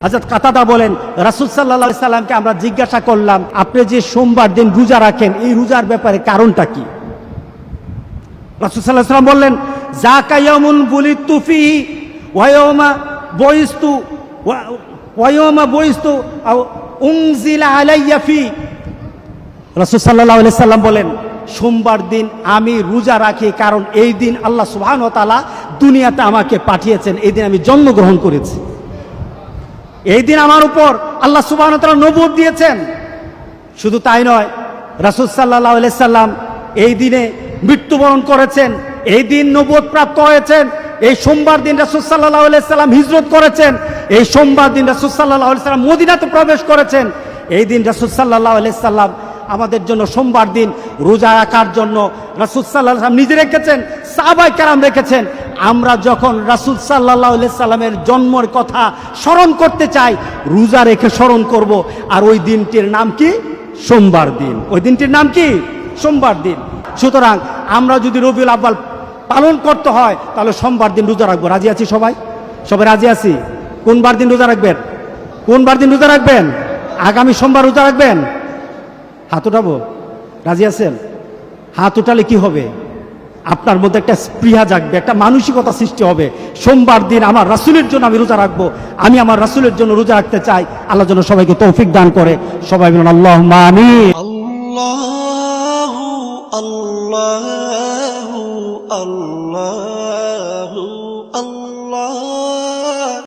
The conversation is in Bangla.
হযরত কাতাদা বলেন, রাসূল সাল্লাল্লাহু আলাইহি সাল্লামকে আমরা জিজ্ঞাসা করলাম, আপনি যে সোমবার দিন রোজা রাখেন, এই রোজার ব্যাপারে কারণটা কি? রাসূল সাল্লাল্লাহু আলাইহি সাল্লাম বললেন, যাকা ইয়াউমুন বুলিতু ফিহি ওয়া ইয়াউমা বুইস্তু ওয়া ইয়াউমা বুইস্তু আও উনজিলা আলাইয়া ফি। রাসূল সাল্লাল্লাহু আলাইহি সাল্লাম বলেন, সোমবার দিন আমি রোজা রাখি কারণ এই দিন আল্লাহ সুবহানাহু ওয়া তাআলা দুনিয়াতে আমাকে পাঠিয়েছেন, এই দিন আমি জন্মগ্রহণ করেছি, এই দিন আমার উপর আল্লাহ সুবহানাহু ওয়া তাআলা নবুয়ত দিয়েছেন। শুধু তাই নয়, রাসূল সাল্লাল্লাহু আলাইহি সাল্লাম এই দিনে মৃত্যুবরণ করেছেন, এই দিন নবুয়ত প্রাপ্ত হয়েছেন। এই সোমবার দিন রাসূল সাল্লাল্লাহু আলাইহি সাল্লাম হিজরত করেছেন, এই সোমবার দিন রাসূল সাল্লাল্লাহু আলাইহি সাল্লাম মদিনাতে প্রবেশ করেছেন। এই দিন রাসূল সাল্লাল্লাহু আলাইহি সাল্লাম আমাদের জন্য সোমবার দিন রোজা রাখার জন্য রাসূল সাল্লাল্লাহু আলাইহি সাল্লাম নিজে রেখেছেন, সাহাবায়ে কেরাম রেখেছেন। আমরা যখন রাসূল সাল্লাল্লাহু আলাইহি সাল্লামের জন্মের কথা স্মরণ করতে চাই, রোজা রেখে স্মরণ করব। আর ওই দিনটির নাম কি? সোমবার দিন। ওই দিনটির নাম কি? সোমবার দিন। সুতরাং আমরা যদি রবিউল আউয়াল পালন করতে হয় তাহলে সোমবার দিন রোজা রাখবো। রাজি আছি সবাই? সবাই রাজি আছি? কোন বার দিন রোজা রাখবেন? কোন বার দিন রোজা রাখবেন? আগামী সোমবার রোজা রাখবেন? হাত উঠাবো? রাজি আছেন? হাত উঠালে কি হবে? আপনার মধ্যে একটা স্পৃহা জাগবে, একটা মানসিকতা সৃষ্টি হবে। সোমবার দিন আমার রাসূলের জন্য আমি রোজা রাখবো, আমি আমার রাসূলের জন্য রোজা রাখতে চাই। আল্লাহ যেন সবাইকে তৌফিক দান করে। সবাই বলুন আল্লাহুম্মা আমিন। আল্লাহু আল্লাহু আল্লাহ।